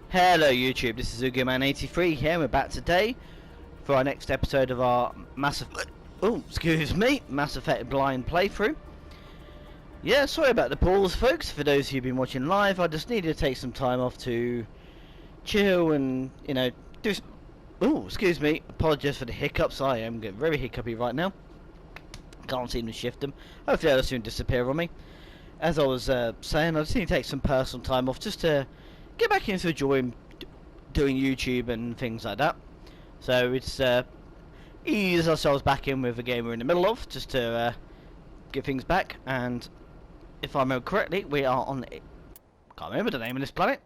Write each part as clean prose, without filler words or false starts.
Hello YouTube, this is Ep24 here, and we're back today for our next episode of our Mass Effect Blind playthrough. Yeah, sorry about the pause folks, for those who've been watching live. I just needed to take some time off to chill and, you know, do excuse me, apologize for the hiccups. I am getting very hiccupy right now. Can't seem to shift them. Hopefully they'll soon disappear on me. As I was saying, I just need to take some personal time off just to get back into enjoying doing YouTube and things like that. So it's ease ourselves back in with the game we're in the middle of, just to get things back. And if I remember correctly, we are on, can't remember the name of this planet.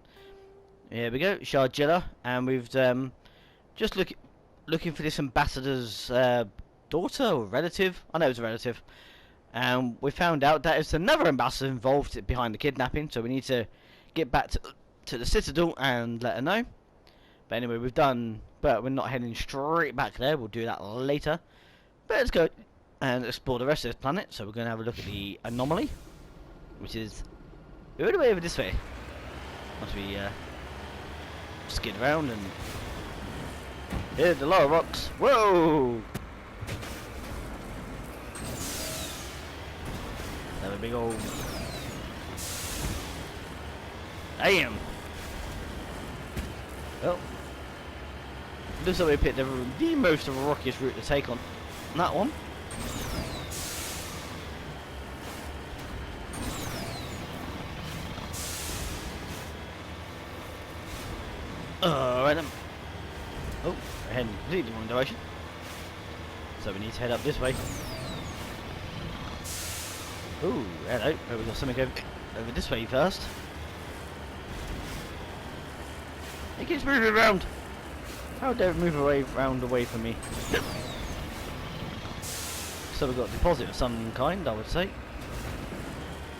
Here we go, Sharjilla, and we've just looking for this ambassador's daughter or relative. I know it's a relative. And we found out that it's another ambassador involved behind the kidnapping, so we need to get back to the Citadel and let her know. But anyway, but we're not heading straight back there. We'll do that later. But let's go and explore the rest of this planet. So we're going to have a look at the anomaly, which is all the way over this way. Once we skid around and here's the lower rocks. Whoa! Have a big old damn. Well, looks like we picked the most rockiest route to take on that one. Alright then. Oh, we're heading completely the wrong direction. So we need to head up this way. Ooh, hello. Oh, we got something over this way first. It keeps moving around. How dare it move away from me? So we've got a deposit of some kind, I would say.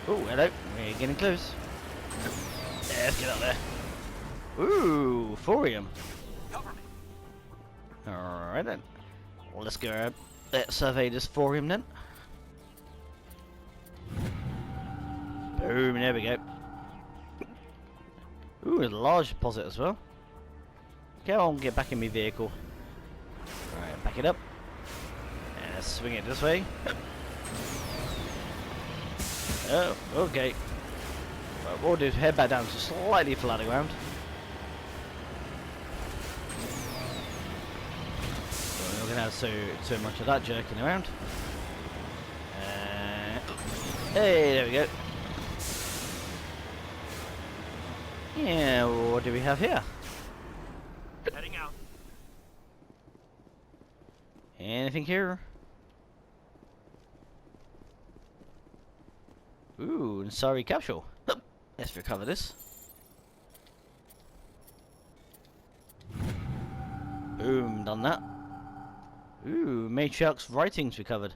Oh, hello. We're getting close. Yeah, let's get up there. Ooh, thorium. Alright then. Well, let's go. Let's survey this thorium then. Boom, there we go. Ooh, a large deposit as well. Okay, I'll get back in my vehicle. Alright, back it up. And swing it this way. Oh, okay. Well, what we'll do is head back down to slightly flat ground. So we're not going to have so much of that jerking around. Hey, there we go. Yeah, what do we have here? Heading out. Anything here? Ooh, sorry capsule. Let's recover this. Boom, done that. Ooh, matriarch's writings recovered.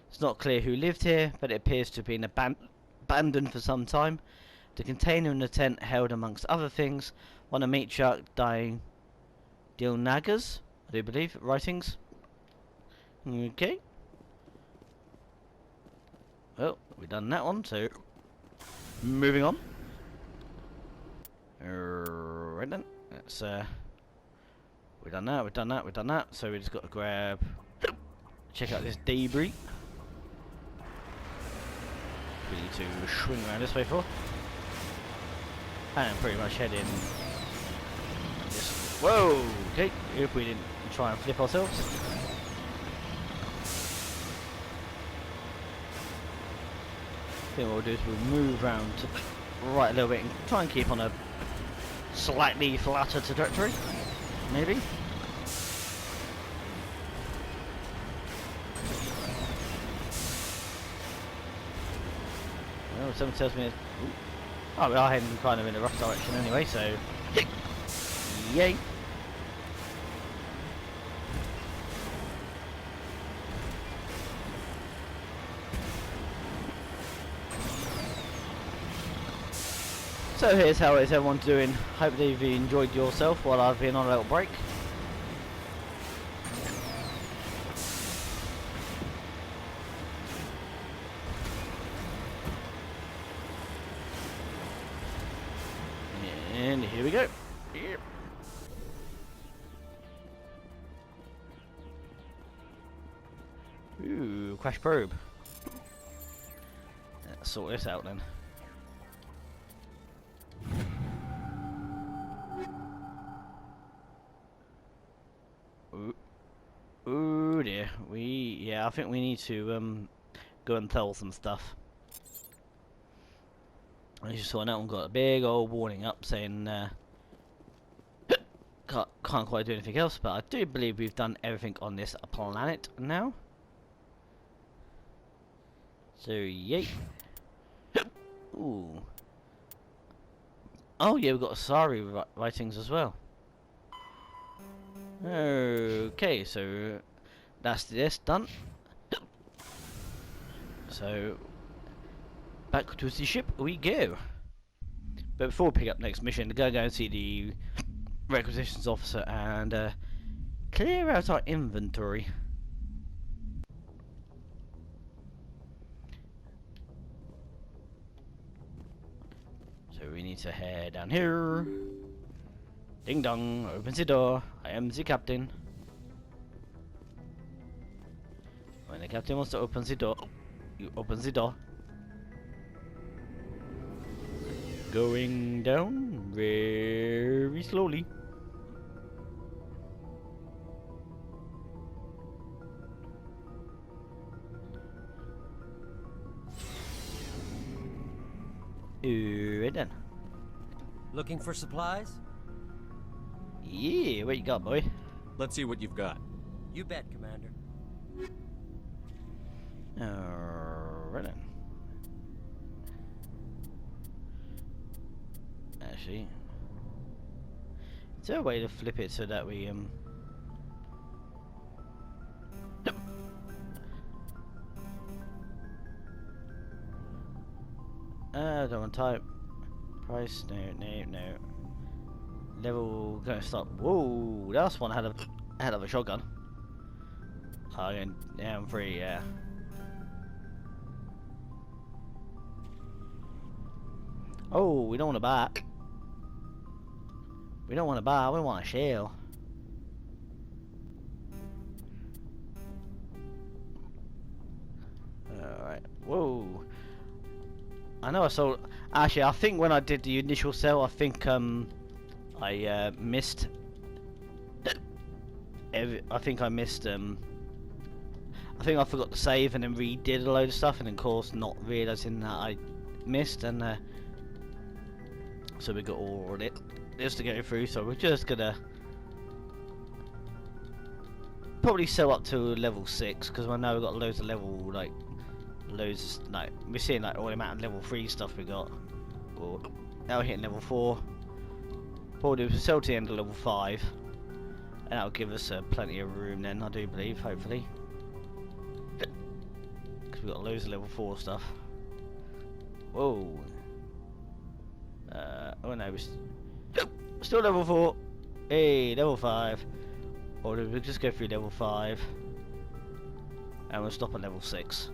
It's not clear who lived here, but it appears to have been abandoned for some time. The container in the tent held, amongst other things, one of matriarch dying Dilnaga's, I do believe, writings. Okay. Well, we've done that one, so moving on. Right then, let's we've done that. So we just got to check out this debris. We need to swing around this way for. And pretty much head in. Just, whoa! Okay, if we didn't try and flip ourselves. I think what we'll do is we'll move around to the right a little bit and try and keep on a slightly flatter trajectory, maybe. Well, someone tells me. Oh, we are heading kind of in a rough direction anyway, so yay! So here's how is everyone doing. Hope that you've enjoyed yourself while I've been on a little break. And here we go. crash probe. Let's sort this out then. Ooh dear. I think we need to go and tell some stuff. I just saw that one got a big old warning up saying can't quite do anything else, but I do believe we've done everything on this planet now. So yay. Ooh. Oh yeah, we've got Asari writings as well. Okay, so that's this done. So back to the ship we go. But before we pick up next mission, go and see the requisitions officer and clear out our inventory. So we need to head down here. Ding dong, opens the door. I am the captain. When the captain wants to open the door, you open the door. Going down very slowly. Right then. Looking for supplies? Yeah, what you got, boy? Let's see what you've got. You bet, Commander. Right then. Actually, is there a way to flip it so that we I don't want to type price. No. Level gonna stop. Whoa, that's one had of a shotgun. Again, down 3, yeah. Oh, we don't want a bat. We don't want a bat, we want a shell. Alright, whoa. I know I sold. Actually, I think when I did the initial sell, I think I missed. I think I missed. I think I forgot to save and then redid a load of stuff, and of course not realizing that I missed, and so we got all of it just to go through. So we're just gonna probably sell up to level 6 because I know we've got loads of level we're seeing like all the amount of level 3 stuff we got. Or now we're hitting level 4. Probably we'll sell to the end of level 5, and that'll give us plenty of room then, I do believe, hopefully. Because we've got loads of level 4 stuff. Whoa. Oh no, we're still level 4. Hey, level 5. Or we'll just go through level 5, and we'll stop at level 6.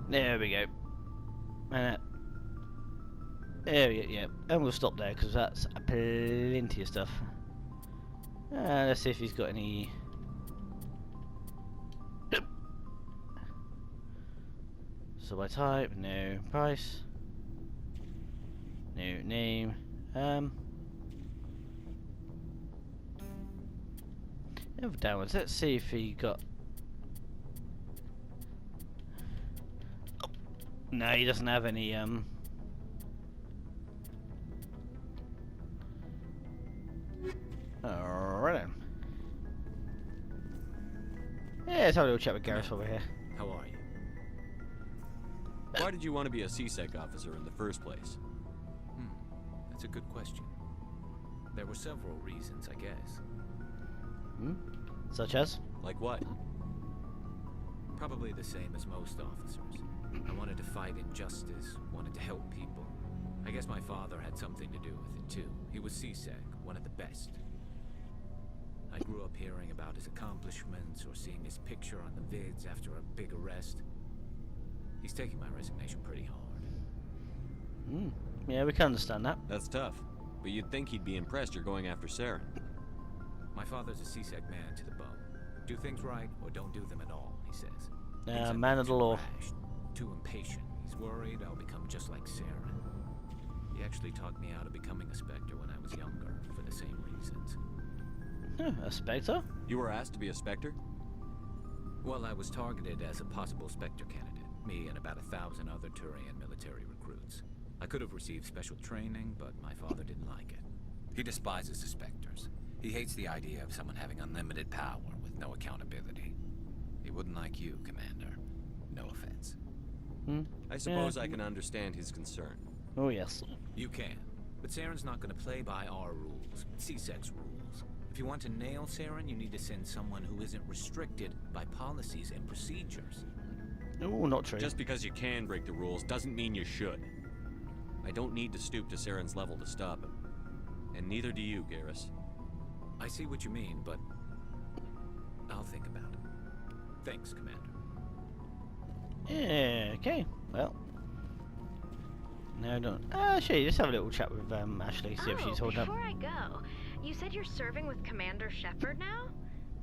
There we go. And there we go, yeah. And we'll stop there because that's plenty of stuff. Let's see if he's got any. So by type, no. Price, no. Name. Over downwards. Let's see if he got. No, he doesn't have any, Alright then. Yeah, let's have a little chat with Gareth over here. How are you? Why did you want to be a CSEC officer in the first place? That's a good question. There were several reasons, I guess. Such as? Like what? Probably the same as most officers. I wanted to fight injustice, wanted to help people. I guess my father had something to do with it too. He was CSEC, one of the best. I grew up hearing about his accomplishments or seeing his picture on the vids after a big arrest. He's taking my resignation pretty hard. Yeah, we can understand that. That's tough. But you'd think he'd be impressed you're going after Saren. My father's a CSEC man to the bone. Do things right or don't do them at all, he says. Thinks I'm Man of the too law. rash, too impatient. He's worried I'll become just like Saren. He actually talked me out of becoming a Spectre when I was younger, for the same reasons. A Spectre? You were asked to be a Spectre? Well, I was targeted as a possible Spectre candidate. Me and about 1,000 other Turian military recruits. I could have received special training, but my father didn't like it. He despises the Spectres. He hates the idea of someone having unlimited power with no accountability. He wouldn't like you, Commander. No offense. I suppose Yeah. I can understand his concern. Oh, yes. You can. But Saren's not going to play by our rules, CSEC's rules. If you want to nail Saren, you need to send someone who isn't restricted by policies and procedures. Oh, not true. Just because you can break the rules doesn't mean you should. I don't need to stoop to Saren's level to stop him. And neither do you, Garrus. I see what you mean, but I'll think about it. Thanks, Commander. Yeah, okay. Well. No, don't. Actually, let's have a little chat with Ashley, see if she's holding up. Before I go, you said you're serving with Commander Shepard now?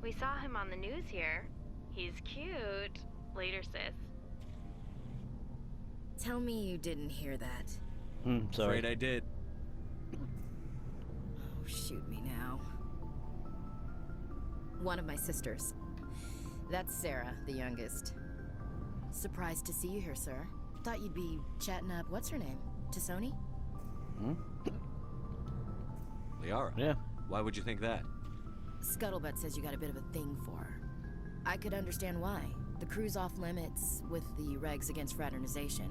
We saw him on the news here. He's cute. Later, sis. Tell me you didn't hear that. Sorry. Afraid I did. Oh, shoot me now. One of my sisters. That's Sarah, the youngest. Surprised to see you here, sir. Thought you'd be chatting up, what's her name? Tassoni? Liara? Yeah. Why would you think that? Scuttlebutt says you got a bit of a thing for her. I could understand why. The crew's off limits with the regs against fraternization.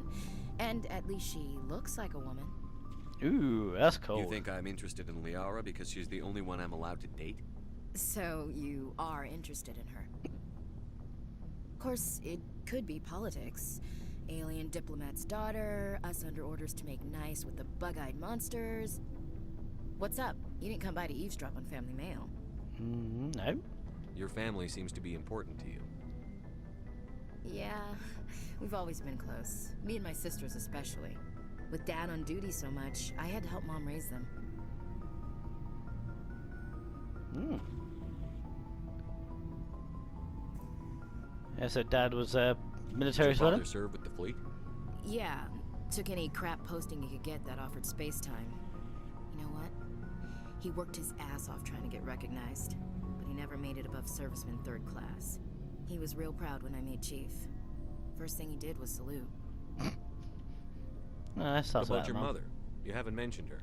And at least she looks like a woman. Ooh, that's cool. You think I'm interested in Liara because she's the only one I'm allowed to date? So you are interested in her. Of course, it could be politics. Alien diplomat's daughter, us under orders to make nice with the bug-eyed monsters. What's up? You didn't come by to eavesdrop on family mail. No. Your family seems to be important to you. Yeah, we've always been close. Me and my sisters especially. With Dad on duty so much, I had to help Mom raise them. Yeah, so Dad was military Does your as well? father serve with the fleet? Yeah, took any crap posting he could get that offered space time. You know what? He worked his ass off trying to get recognized, but he never made it above serviceman 3rd class. He was real proud when I made chief. First thing he did was salute. That sounds What about about your Mom. mother? You haven't mentioned her.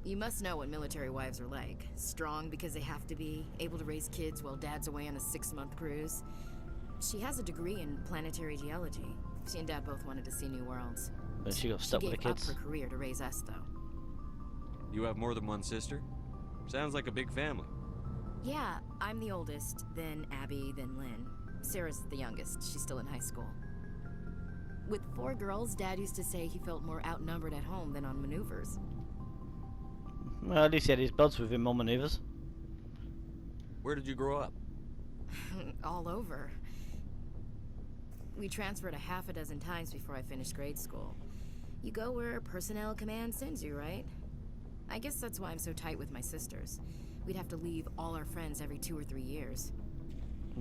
You must know what military wives are like. Strong because they have to be, able to raise kids while Dad's away on a 6-month cruise. She has a degree in planetary geology. She and Dad both wanted to see new worlds. But she got She stuck with gave the up kids. her career to raise us, though. You have more than one sister? Sounds like a big family. Yeah, I'm the oldest, then Abby, then Lynn. Sarah's the youngest. She's still in high school. With 4 girls, Dad used to say he felt more outnumbered at home than on maneuvers. Well, at least he had his buds with him on maneuvers. Where did you grow up? All over. We transferred a half a dozen times before I finished grade school. You go where personnel command sends you, right? I guess that's why I'm so tight with my sisters. We'd have to leave all our friends every 2 or 3 years.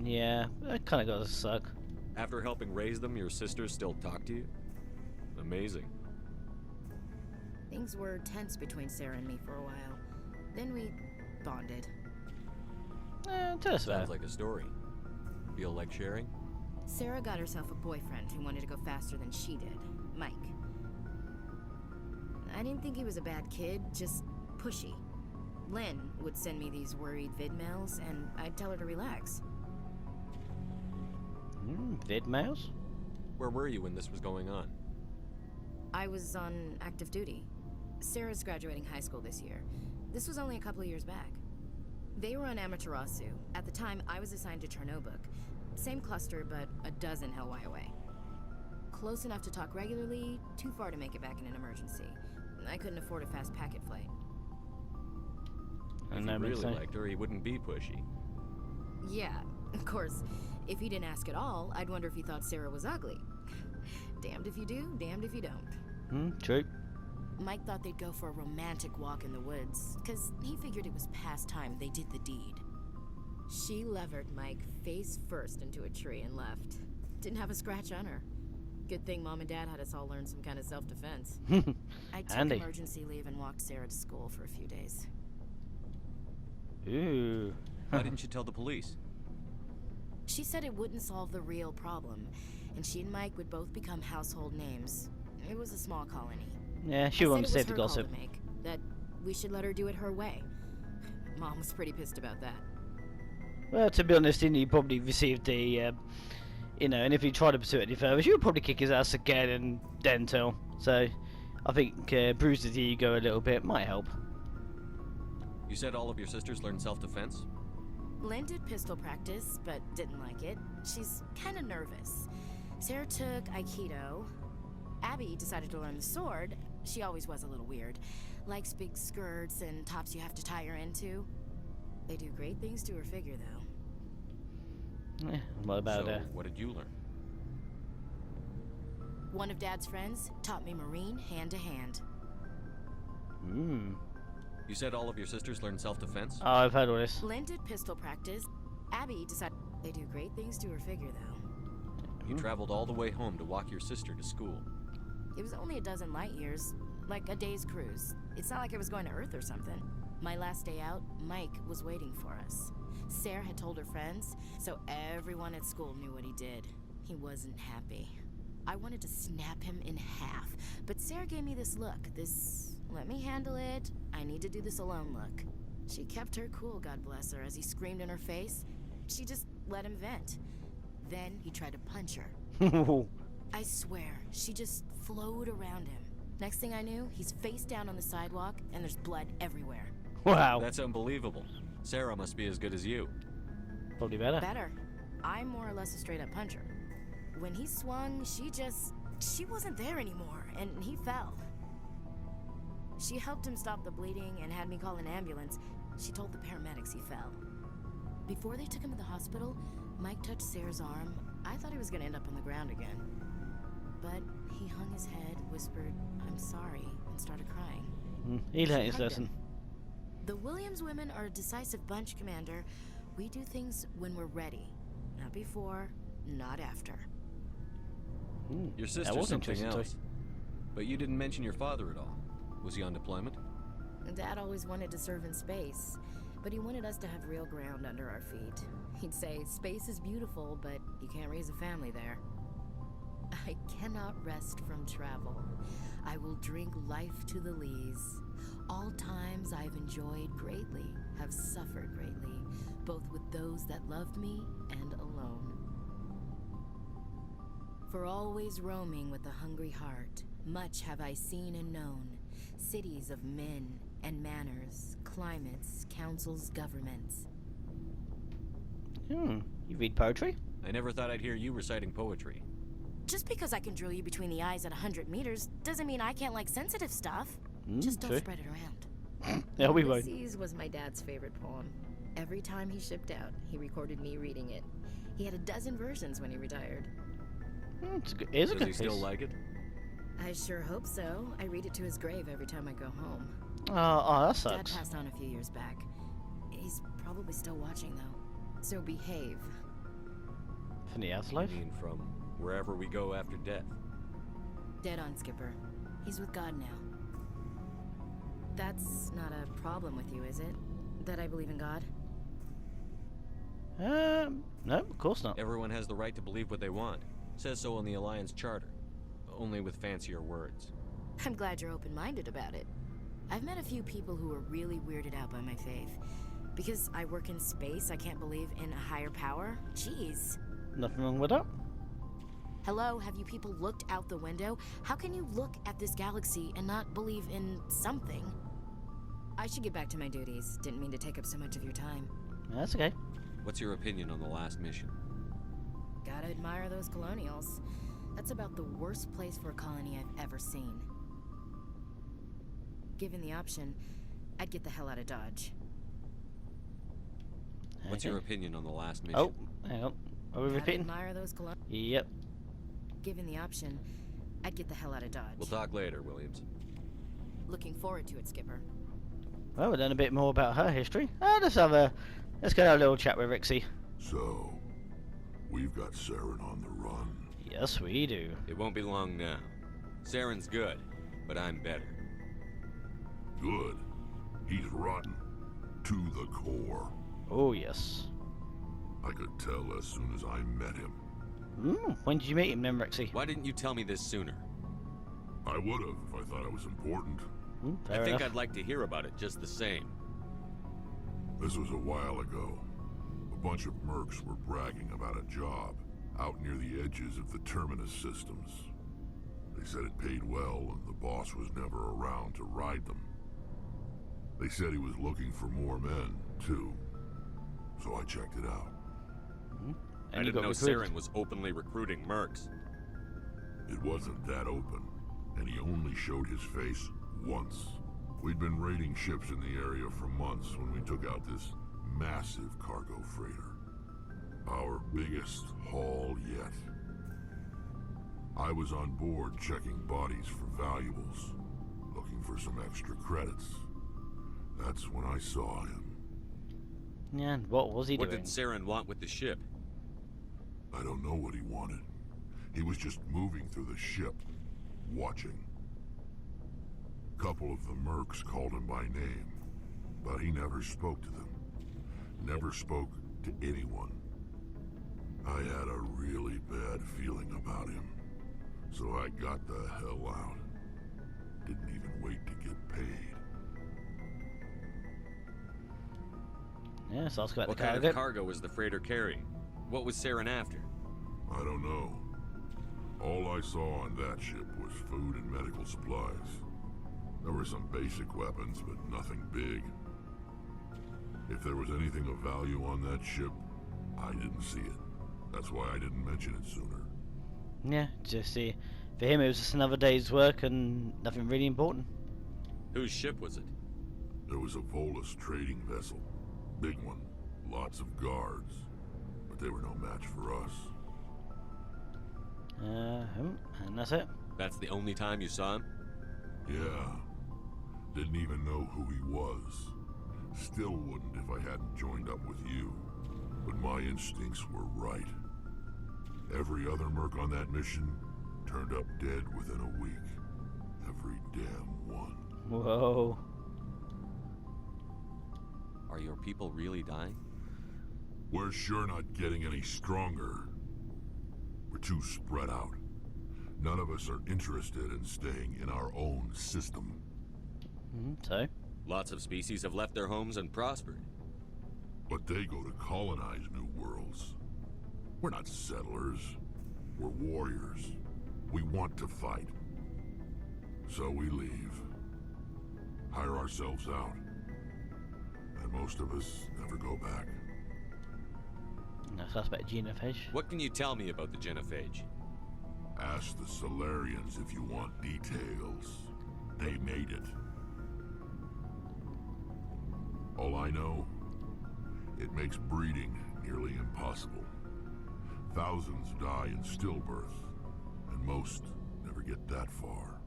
Yeah, that kind of got to suck. After helping raise them, your sisters still talk to you? Amazing. Things were tense between Sarah and me for a while. Then we bonded. Tell us about Sounds it. like a story. Feel like sharing? Sarah got herself a boyfriend who wanted to go faster than she did, Mike. I didn't think he was a bad kid, just pushy. Lynn would send me these worried vid mails, and I'd tell her to relax. Vid mails? Where were you when this was going on? I was on active duty. Sarah's graduating high school this year. This was only a couple of years back. They were on Amaterasu. At the time, I was assigned to Chernobog. Same cluster, but a dozen Hellwire away. Close enough to talk regularly, too far to make it back in an emergency. I couldn't afford a fast packet flight. If And you that makes really sense. liked her, he wouldn't be pushy. Yeah, of course. If he didn't ask at all, I'd wonder if he thought Sarah was ugly. Damned if you do, damned if you don't. True. Mike thought they'd go for a romantic walk in the woods, because he figured it was past time they did the deed. She levered Mike face first into a tree and left. Didn't have a scratch on her. Good thing Mom and Dad had us all learn some kind of self-defense. I took Handy. emergency leave and walked Sarah to school for a few days. Ooh. Why didn't you tell the police? She said it wouldn't solve the real problem, and she and Mike would both become household names. It was a small colony. Yeah, she I wanted to said it save the was her gossip. call to make, that we should let her do it her way. Mom was pretty pissed about that. Well, to be honest, he probably received the, you know, and if he tried to pursue it any further, she would probably kick his ass again and then tell. So, I think bruise his ego a little bit might help. You said all of your sisters learned self-defense? Lynn did pistol practice, but didn't like it. She's kind of nervous. Sarah took Aikido. Abby decided to learn the sword. She always was a little weird. Likes big skirts and tops you have to tie her into. They do great things to her figure, though. Yeah, what about So, what did you learn? One of Dad's friends taught me Marine hand-to-hand. You said all of your sisters learned self-defense? Oh, I've heard all this. Lynn did pistol practice. Abby decided they do great things to her figure, though. You traveled all the way home to walk your sister to school. It was only a dozen light years, like a day's cruise. It's not like I was going to Earth or something. My last day out, Mike was waiting for us. Sarah had told her friends, so everyone at school knew what he did. He wasn't happy. I wanted to snap him in half, but Sarah gave me this look, this let me handle it, I need to do this alone look. She kept her cool, God bless her, as he screamed in her face. She just let him vent. Then he tried to punch her. I swear, she just flowed around him. Next thing I knew, he's face down on the sidewalk, and there's blood everywhere. Wow. That's unbelievable. Sarah must be as good as you. Probably better. Better. I'm more or less a straight-up puncher. When he swung, she wasn't there anymore, and he fell. She helped him stop the bleeding and had me call an ambulance. She told the paramedics he fell. Before they took him to the hospital, Mike touched Sarah's arm. I thought he was gonna end up on the ground again. But he hung his head, whispered, "I'm sorry," and started crying. He learned She his hugged lesson. him. The Williams women are a decisive bunch, Commander. We do things when we're ready. Not before, not after. Your That sister's was something interesting, else. But you didn't mention your father at all. Was he on deployment? Dad always wanted to serve in space, but he wanted us to have real ground under our feet. He'd say, space is beautiful, but you can't raise a family there. I cannot rest from travel. I will drink life to the lees. All times I've enjoyed greatly, have suffered greatly, both with those that loved me and alone. For always roaming with a hungry heart, much have I seen and known, cities of men and manners, climates, councils, governments. You read poetry? I never thought I'd hear you reciting poetry. Just because I can drill you between the eyes at 100 meters doesn't mean I can't like sensitive stuff. Just don't true. spread it around. Yeah, we won't. Ulysses was my dad's favorite poem. Every time he shipped out, he recorded me reading it. He had a dozen versions when he retired. It's a good, it's a Does good he still piece. like it? I sure hope so. I read it to his grave every time I go home. Oh, that Dad sucks. passed on a few years back. He's probably still watching, though. So behave. From the I afterlife? mean, from wherever we go after death. Dead on, Skipper. He's with God now. That's not a problem with you, is it? That I believe in God? No, of course not. Everyone has the right to believe what they want. Says so in the Alliance Charter. Only with fancier words. I'm glad you're open-minded about it. I've met a few people who are really weirded out by my faith. Because I work in space, I can't believe in a higher power? Jeez. Nothing wrong with that. Hello, have you people looked out the window? How can you look at this galaxy and not believe in something? I should get back to my duties. Didn't mean to take up so much of your time. That's okay. What's your opinion on the last mission? Gotta admire those colonials. That's about the worst place for a colony I've ever seen. Given the option, I'd get the hell out of Dodge. What's your opinion on the last mission? Oh, hang on. Are we Gotta repeating? admire those colonials. Yep. Given the option, I'd get the hell out of Dodge. We'll talk later, Williams. Looking forward to it, Skipper. Well, we'll learn a bit more about her history. Let's go have a little chat with Rixie. So, we've got Saren on the run. Yes, we do. It won't be long now. Saren's good, but I'm better. Good. He's rotten. To the core. Oh, yes. I could tell as soon as I met him. When did you meet him then, Rixie? Why didn't you tell me this sooner? I would have if I thought it was important. Fair I think enough. I'd like to hear about it just the same. This was a while ago. A bunch of mercs were bragging about a job out near the edges of the Terminus systems. They said it paid well and the boss was never around to ride them. They said he was looking for more men, too. So I checked it out. I And you didn't got know recruited. Saren was openly recruiting mercs. It wasn't that open, and he only showed his face once. We'd been raiding ships in the area for months when we took out this massive cargo freighter. Our biggest haul yet. I was on board checking bodies for valuables, looking for some extra credits. That's when I saw him. Yeah, and what was he What doing? did Saren want with the ship? I don't know what he wanted. He was just moving through the ship, watching. Couple of the mercs called him by name, but he never spoke to them. Never spoke to anyone. I had a really bad feeling about him, so I got the hell out. Didn't even wait to get paid. Yeah, so ask about What the kind cargo. of cargo was the freighter carrying? What was Saren after? I don't know. All I saw on that ship was food and medical supplies. There were some basic weapons, but nothing big. If there was anything of value on that ship, I didn't see it. That's why I didn't mention it sooner. Yeah, just see. For him, it was just another day's work and nothing really important. Whose ship was it? There was a Volus trading vessel. Big one. Lots of guards. But they were no match for us. And that's it. That's the only time you saw him? Yeah. Didn't even know who he was. Still wouldn't if I hadn't joined up with you. But my instincts were right. Every other merc on that mission turned up dead within a week. Every damn one. Whoa. Are your people really dying? We're sure not getting any stronger. We're too spread out. None of us are interested in staying in our own system. So? Lots of species have left their homes and prospered. But they go to colonize new worlds. We're not settlers. We're warriors. We want to fight. So we leave. Hire ourselves out. And most of us never go back. No suspect genophage. What can you tell me about the genophage? Ask the Solarians if you want details. They made it. All I know, it makes breeding nearly impossible. Thousands die in stillbirth, and most never get that far.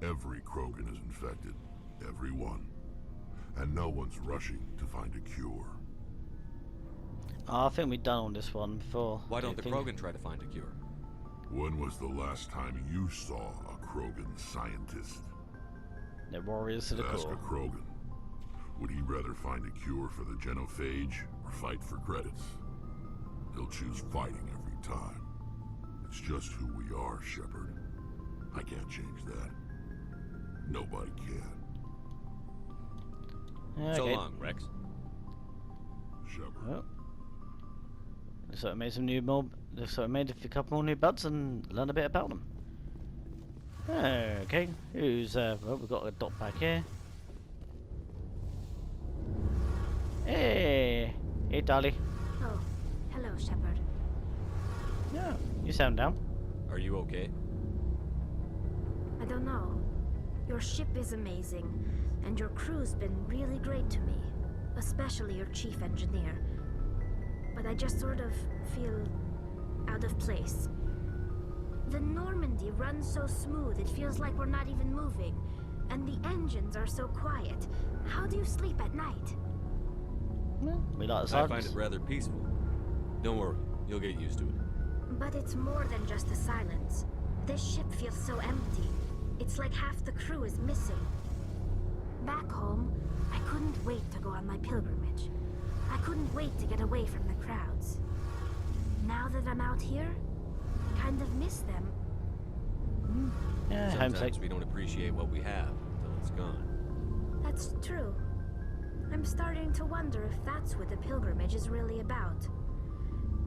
Every Krogan is infected, every one. And no one's rushing to find a cure. Oh, I think we've done on this one before. Why don't the think- Krogan try to find a cure? When was the last time you saw a Krogan scientist? They're warriors to the Ask a core. Krogan. Would he rather find a cure for the genophage or fight for credits? He'll choose fighting every time. It's just who we are, Shepard. I can't change that. Nobody can. So Okay. long, Rex. Shepard. Well, looks like we made some new mob. Looks like we made a couple more new buds and learned a bit about them. Okay, who's well, we've got a dot back here. Hey, Dolly. Oh, hello, Shepard. Yeah, you sound down. Are you okay? I don't know. Your ship is amazing, and your crew's been really great to me, especially your chief engineer. But I just sort of feel out of place. The Normandy runs so smooth it feels like we're not even moving. And the engines are so quiet. How do you sleep at night? Well, we like the I silence. find it rather peaceful. Don't worry, you'll get used to it. But it's more than just the silence. This ship feels so empty. It's like half the crew is missing. Back home, I couldn't wait to go on my pilgrimage. I couldn't wait to get away from the crowds. Now that I'm out here, I kind of miss them. Yeah, homesick. Sometimes we don't appreciate what we have until it's gone. That's true. I'm starting to wonder if that's what the pilgrimage is really about.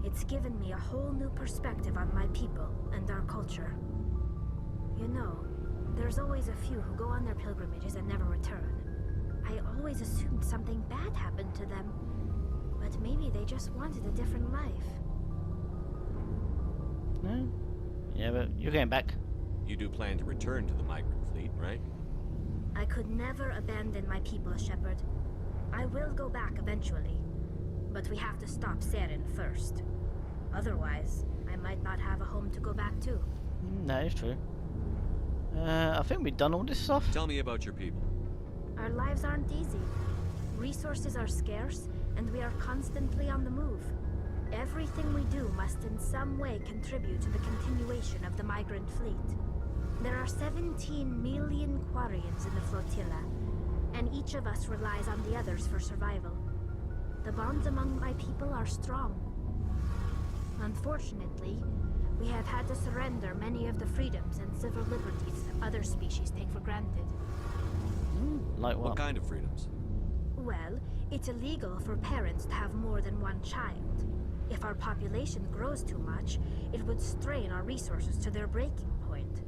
It's given me a whole new perspective on my people and our culture. You know, there's always a few who go on their pilgrimages and never return. I always assumed something bad happened to them, but maybe they just wanted a different life. No? Yeah, but you're going back. You do plan to return to the migrant fleet, right? I could never abandon my people, Shepard. I will go back eventually, but we have to stop Saren first. Otherwise, I might not have a home to go back to. No, it's true. I think we've done all this stuff. Tell me about your people. Our lives aren't easy. Resources are scarce, and we are constantly on the move. Everything we do must in some way contribute to the continuation of the migrant fleet. There are 17 million Quarians in the flotilla, and each of us relies on the others for survival. The bonds among my people are strong. Unfortunately, we have had to surrender many of the freedoms and civil liberties other species take for granted. Like what? What kind of freedoms? Well, it's illegal for parents to have more than one child. If our population grows too much, it would strain our resources to their breaking point.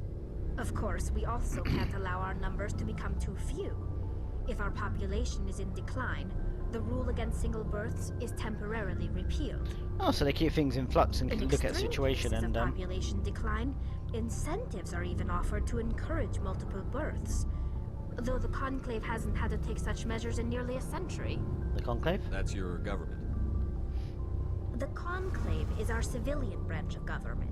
Of course, we also can't allow our numbers to become too few. If our population is in decline, the rule against single births is temporarily repealed. Oh, so they keep things in flux and In can look at the extreme situation cases and of population decline, incentives are even offered to encourage multiple births. Though the Conclave hasn't had to take such measures in nearly a century. the conclave. That's your government. The Conclave is our civilian branch of government.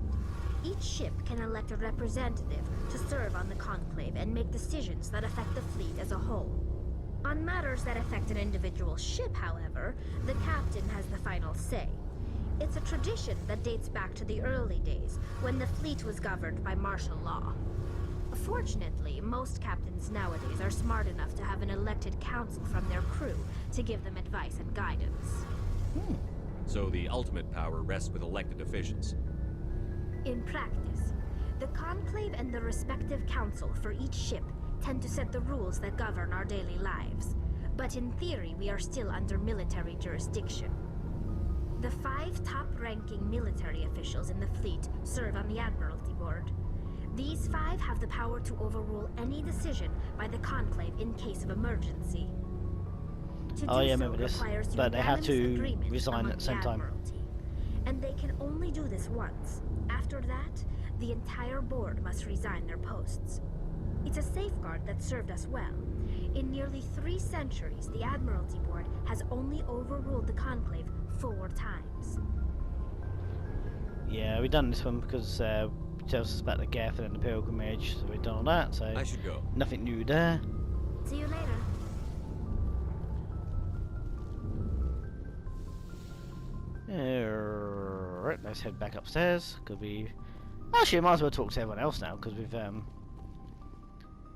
Each ship can elect a representative to serve on the Conclave and make decisions that affect the fleet as a whole. On matters that affect an individual ship, however, the captain has the final say. It's a tradition that dates back to the early days, when the fleet was governed by martial law. Fortunately, most captains nowadays are smart enough to have an elected council from their crew to give them advice and guidance. So the ultimate power rests with elected officials. In practice, the Conclave and the respective council for each ship tend to set the rules that govern our daily lives. But in theory, we are still under military jurisdiction. The 5 top-ranking military officials in the fleet serve on the Admiralty Board. These 5 have the power to overrule any decision by the Conclave in case of emergency. To Oh, do yeah, I so remember this. requires But they have unanimous to agreement resign among at the same time. Admiralty. And they can only do this once. After that, the entire board must resign their posts. It's a safeguard that served us well. In nearly 3 centuries, the Admiralty Board has only overruled the Conclave 4 times. Yeah, we've done this one because it tells us about the Geth and the pilgrimage, so we've done all that, so I should go. nothing new there. See you later. Right, let's head back upstairs. Could be. Actually, I might as well talk to everyone else now because we've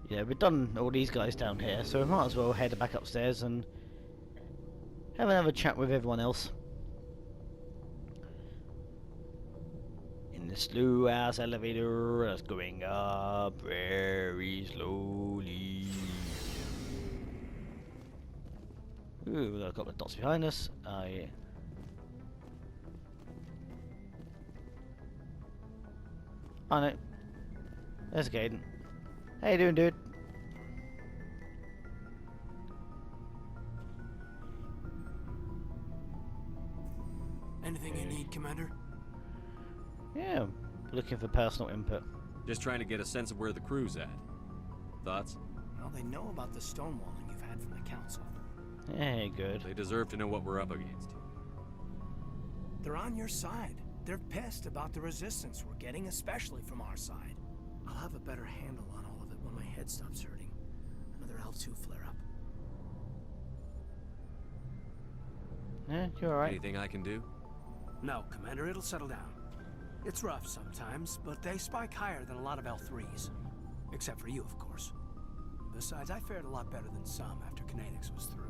yeah, we've done all these guys down here, so we might as well head back upstairs and have another chat with everyone else. In the slow ass elevator that's going up very slowly. Ooh, we've got a couple of dots behind us. Yeah. Oh no. There's Gaiden. How you doing, dude? Anything you need, Commander? Yeah, looking for personal input. Just trying to get a sense of where the crew's at. Thoughts? Well, they know about the stonewalling you've had from the Council. Hey, good. They deserve to know what we're up against. They're on your side. they're pissed about the resistance we're getting, especially from our side. I'll have a better handle on all of it when my head stops hurting. Another L2 flare-up. Yeah, you're alright. Anything I can do? No, Commander, it'll settle down. It's rough sometimes, but they spike higher than a lot of L3s. Except for you, of course. Besides, I fared a lot better than some after Kinetics was through.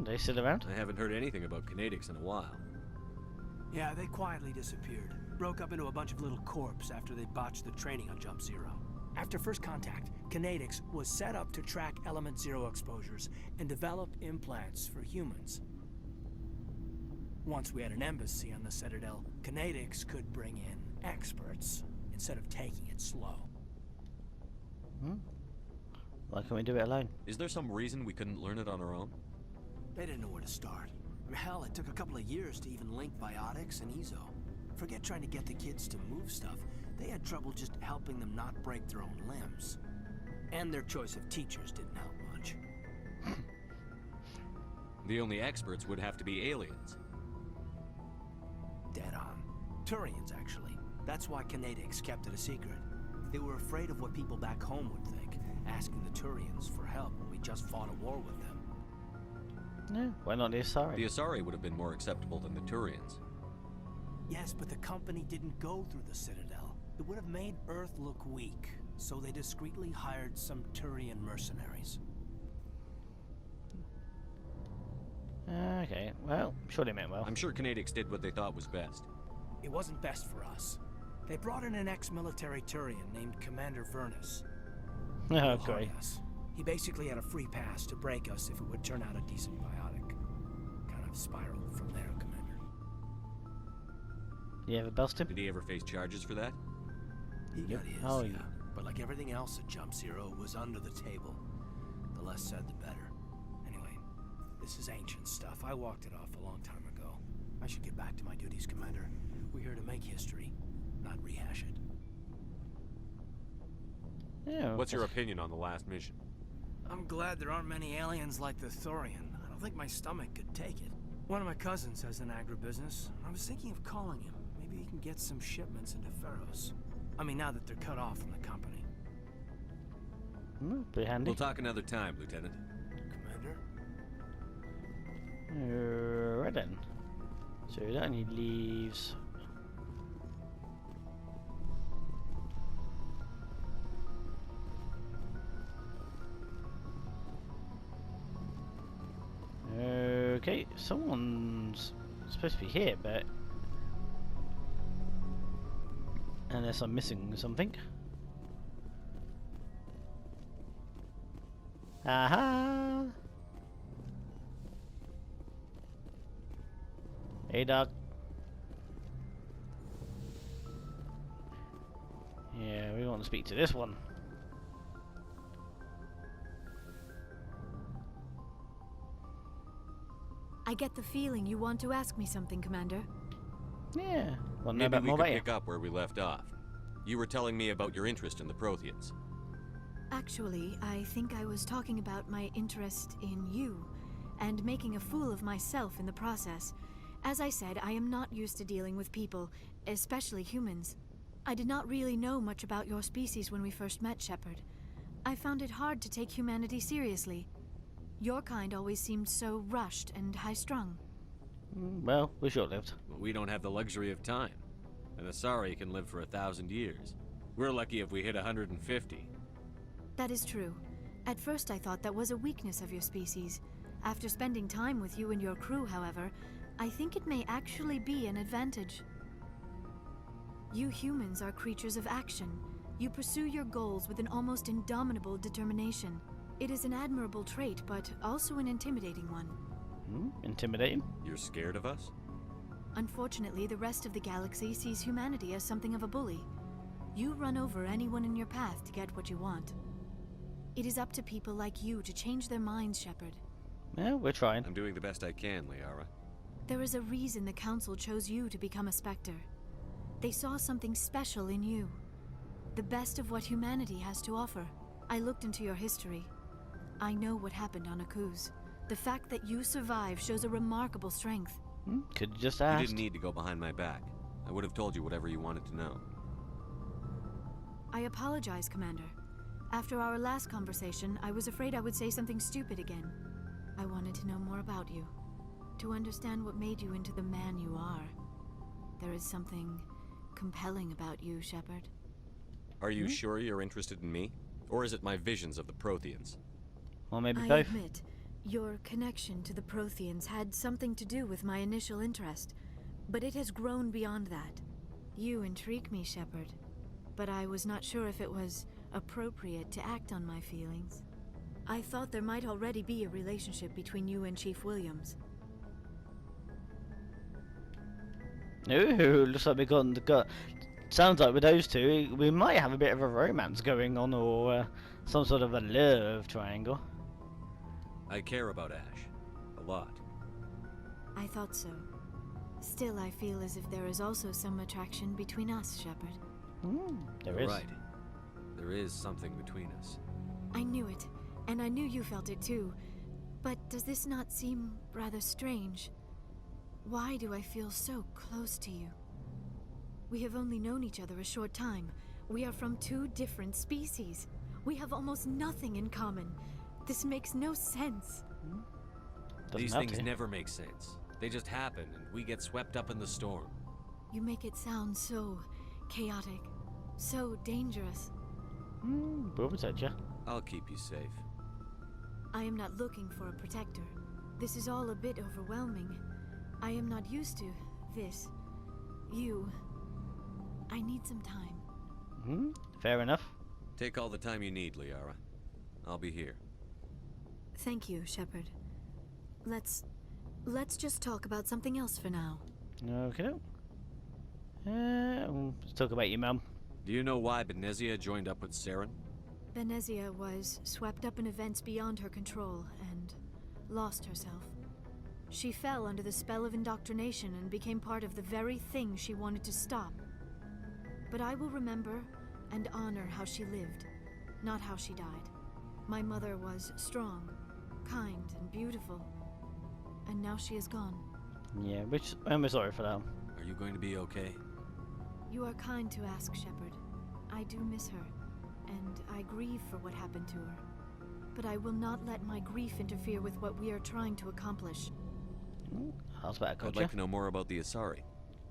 They still around? I haven't heard anything about kinetics in a while. Yeah, they quietly disappeared. Broke up into a bunch of little corps after they botched the training on Jump Zero. After first contact, Kinetics was set up to track Element Zero exposures and develop implants for humans. Once we had an embassy on the Citadel, Kinetics could bring in experts instead of taking it slow. Why can't we do it alone? Is there some reason we couldn't learn it on our own? They didn't know where to start. I mean, hell, it took a couple of years to even link biotics and Ezo. Forget trying to get the kids to move stuff. They had trouble just helping them not break their own limbs. And their choice of teachers didn't help much. The only experts would have to be aliens. Dead on. Turians, actually. That's why Kinetics kept it a secret. They were afraid of what people back home would think, asking the Turians for help when we just fought a war with them. No, why not the Asari? The Asari would have been more acceptable than the Turians. Yes, but the company didn't go through the Citadel. It would have made Earth look weak, so they discreetly hired some Turian mercenaries. Okay, well, sure they meant well. I'm sure Kinetics did what they thought was best. It wasn't best for us. They brought in an ex-military Turian named Commander Vernus. Oh, great. He basically had a free pass to break us if it would turn out a decent biotic. Kind of spiraled from there, Commander. You ever bust him? Did he ever face charges for that? He got his, Oh, yeah. But like everything else at Jump Zero, it was under the table. The less said, the better. Anyway, this is ancient stuff. I walked it off a long time ago. I should get back to my duties, Commander. We're here to make history, not rehash it. Yeah. What's your opinion on the last mission? I'm glad there aren't many aliens like the Thorian. I don't think my stomach could take it. One of my cousins has an agribusiness. I was thinking of calling him. Maybe he can get some shipments into Pharos. I mean, now that they're cut off from the company. Pretty handy. We'll talk another time, Lieutenant. Commander? Right then. So that only leaves... Okay, someone's supposed to be here, but... Unless I'm missing something. Aha! Hey, Doc. Yeah, we want to speak to this one. I get the feeling you want to ask me something, Commander. Yeah. Well, know Maybe about we more could about you. pick up where we left off. You were telling me about your interest in the Protheans. Actually, I think I was talking about my interest in you, and making a fool of myself in the process. As I said, I am not used to dealing with people, especially humans. I did not really know much about your species when we first met, Shepard. I found it hard to take humanity seriously. Your kind always seemed so rushed and high-strung. Well, we're short-lived. But we don't have the luxury of time. An Asari can live for 1,000 years. We're lucky if we hit 150. That is true. At first I thought that was a weakness of your species. After spending time with you and your crew, however, I think it may actually be an advantage. You humans are creatures of action. You pursue your goals with an almost indomitable determination. It is an admirable trait, but also an intimidating one. Intimidating? You're scared of us? Unfortunately, the rest of the galaxy sees humanity as something of a bully. You run over anyone in your path to get what you want. It is up to people like you to change their minds, Shepard. Yeah, we're trying. I'm doing the best I can, Liara. There is a reason the Council chose you to become a Spectre. They saw something special in you. The best of what humanity has to offer. I looked into your history. I know what happened on Akuz. The fact that you survived shows a remarkable strength. Could you just You ask? didn't need to go behind my back. I would have told you whatever you wanted to know. I apologize, Commander. After our last conversation, I was afraid I would say something stupid again. I wanted to know more about you, to understand what made you into the man you are. There is something compelling about you, Shepard. Are you sure you're interested in me? Or is it my visions of the Protheans? Or maybe I both. admit, your connection to the Protheans had something to do with my initial interest, but it has grown beyond that. You intrigue me, Shepard, but I was not sure if it was appropriate to act on my feelings. I thought there might already be a relationship between you and Chief Williams. Ooh, looks like we got. Sounds like with those two, we might have a bit of a romance going on, or some sort of a love triangle. I care about Ash. A lot. I thought so. Still, I feel as if there is also some attraction between us, Shepard. There You're is. right. There is something between us. I knew it, and I knew you felt it too. But does this not seem rather strange? Why do I feel so close to you? We have only known each other a short time. We are from two different species. We have almost nothing in common. This makes no sense. These have things to. never make sense. They just happen, and we get swept up in the storm. You make it sound so chaotic, so dangerous. We'll protect you. I'll keep you safe. I am not looking for a protector. This is all a bit overwhelming. I am not used to this. You. I need some time. Fair enough. Take all the time you need, Liara. I'll be here. Thank you, Shepard. Let's just talk about something else for now. Okay. Let's talk about your mum. Do you know why Benezia joined up with Saren? Benezia was swept up in events beyond her control and lost herself. She fell under the spell of indoctrination and became part of the very thing she wanted to stop. But I will remember and honor how she lived, not how she died. My mother was strong, kind, and beautiful. And now she is gone. Yeah, which I'm sorry for that. Are you going to be okay? You are kind to ask, Shepard. I do miss her, and I grieve for what happened to her. But I will not let my grief interfere with what we are trying to accomplish. How's about I'd culture? like to know more about the Asari.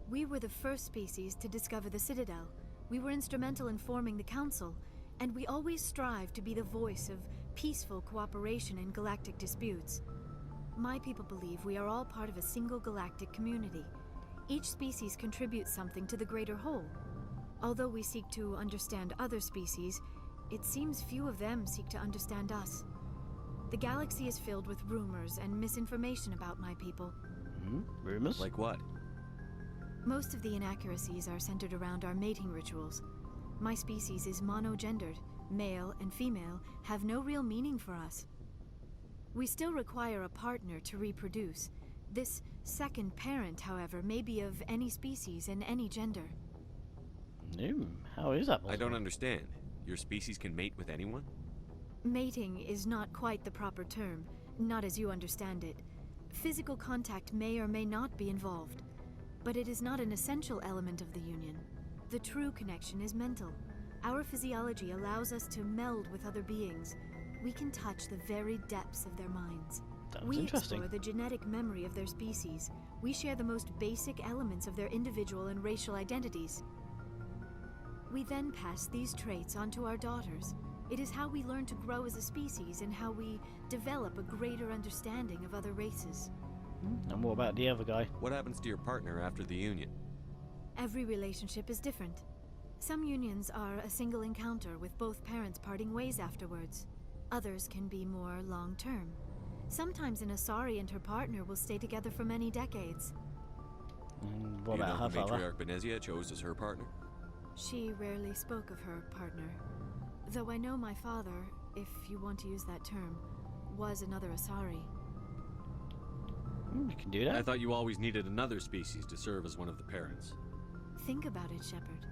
We were the first species to discover the Citadel. We were instrumental in forming the Council, and we always strive to be the voice of peaceful cooperation in galactic disputes. My people believe we are all part of a single galactic community. Each species contributes something to the greater whole. Although we seek to understand other species, it seems few of them seek to understand us. The galaxy is filled with rumors and misinformation about my people. Rumors? Like what? Most of the inaccuracies are centered around our mating rituals. My species is monogendered. Male and female have no real meaning for us. We still require a partner to reproduce. This second parent, however, may be of any species and any gender. How is that possible? I don't understand. Your species can mate with anyone? Mating is not quite the proper term, not as you understand it. Physical contact may or may not be involved, but it is not an essential element of the union. The true connection is mental. Our physiology allows us to meld with other beings. We can touch the very depths of their minds. Sounds We interesting. explore the genetic memory of their species. We share the most basic elements of their individual and racial identities. We then pass these traits on to our daughters. It is how we learn to grow as a species and how we develop a greater understanding of other races. And what about the other guy? What happens to your partner after the union? Every relationship is different. Some unions are a single encounter with both parents parting ways afterwards. Others can be more long-term. Sometimes an Asari and her partner will stay together for many decades. And Do what you about know her who father? Matriarch Benezia chose as her partner? She rarely spoke of her partner. Though I know my father, if you want to use that term, was another Asari. You can do that. I thought you always needed another species to serve as one of the parents. Think about it, Shepard.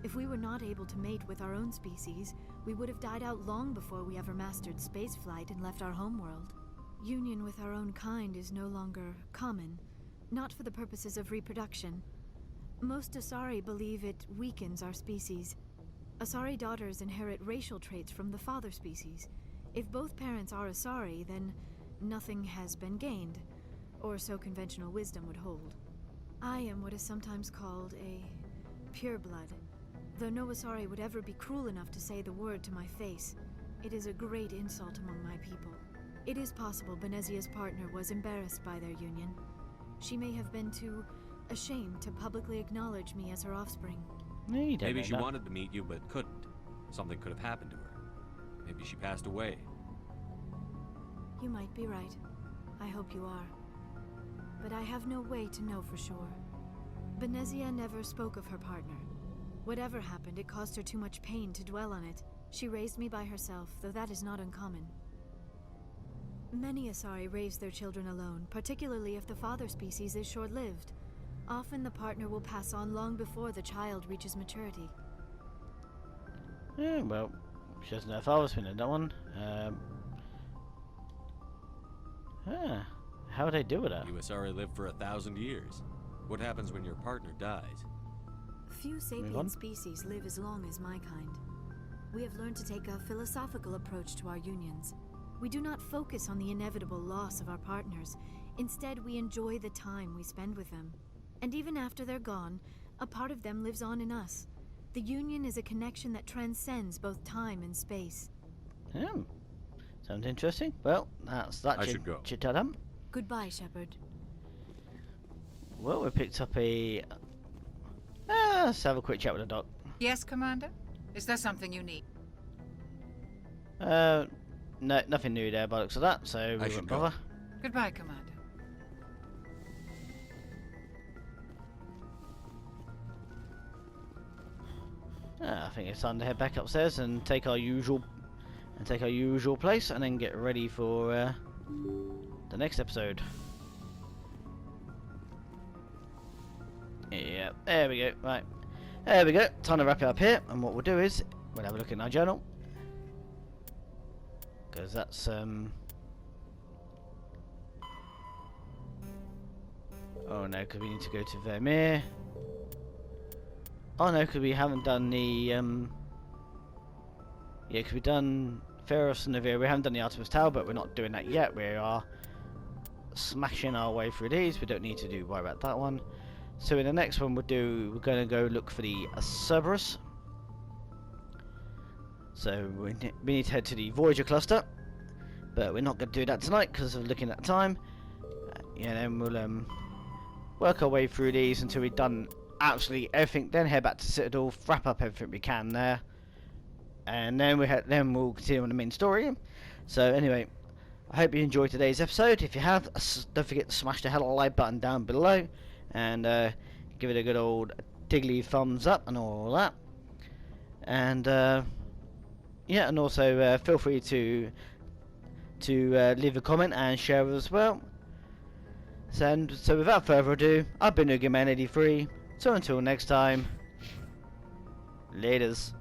If we were not able to mate with our own species, we would have died out long before we ever mastered spaceflight and left our homeworld. Union with our own kind is no longer common. not for the purposes of reproduction. Most Asari believe it weakens our species. Asari daughters inherit racial traits from the father species. If both parents are Asari, then nothing has been gained, or so conventional wisdom would hold. I am what is sometimes called a pureblood, though no Asari would ever be cruel enough to say the word to my face. It is a great insult among my people. It is possible Benezia's partner was embarrassed by their union. She may have been too ashamed to publicly acknowledge me as her offspring. Maybe she wanted to meet you but couldn't. Something could have happened to her. Maybe she passed away. You might be right. I hope you are. But I have no way to know for sure. Benezia never spoke of her partner. Whatever happened, it caused her too much pain to dwell on it. She raised me by herself, though that is not uncommon. Many Asari raise their children alone, particularly if the father species is short-lived. Often the partner will pass on long before the child reaches maturity. Yeah, well, she doesn't know if I was in that one. How would I do with her? You Asari live for 1,000 years. What happens when your partner dies? Few sapient species live as long as my kind. We have learned to take a philosophical approach to our unions. We do not focus on the inevitable loss of our partners. Instead, we enjoy the time we spend with them. And even after they're gone, a part of them lives on in us. The union is a connection that transcends both time and space. Sounds interesting. Well, that's that. I should go. Chit-chat-um. Goodbye, Shepard. Well, we picked up a... let's have a quick chat with the doc. Yes, Commander? Is there something you need? No, nothing new there by the looks of that, so we won't bother. Goodbye, Commander. I think it's time to head back upstairs and take our usual place, and then get ready for the next episode. Yeah, there we go. Right, there we go. Time to wrap it up here, and what we'll do is we'll have a look in our journal, because that's oh no, because we need to go to Vermeer. Oh no, because we haven't done the yeah, because we've done Pharos and Navia. We haven't done the Artemis Tower, but we're not doing that yet. We are smashing our way through these. We don't need to worry about that one. So in the next one we're going to go look for the Cerberus. So we need to head to the Voyager cluster, but we're not going to do that tonight because of looking at the time. Yeah, then we'll work our way through these until we've done absolutely everything. Then head back to Citadel, wrap up everything we can there, and then we'll continue on the main story. So anyway, I hope you enjoyed today's episode. If you have, don't forget to smash the hell of a like button down below, and give it a good old diggly thumbs up and all that. And yeah, and also feel free to leave a comment and share as well. So without further ado, I've been Ep24. So until next time, laters.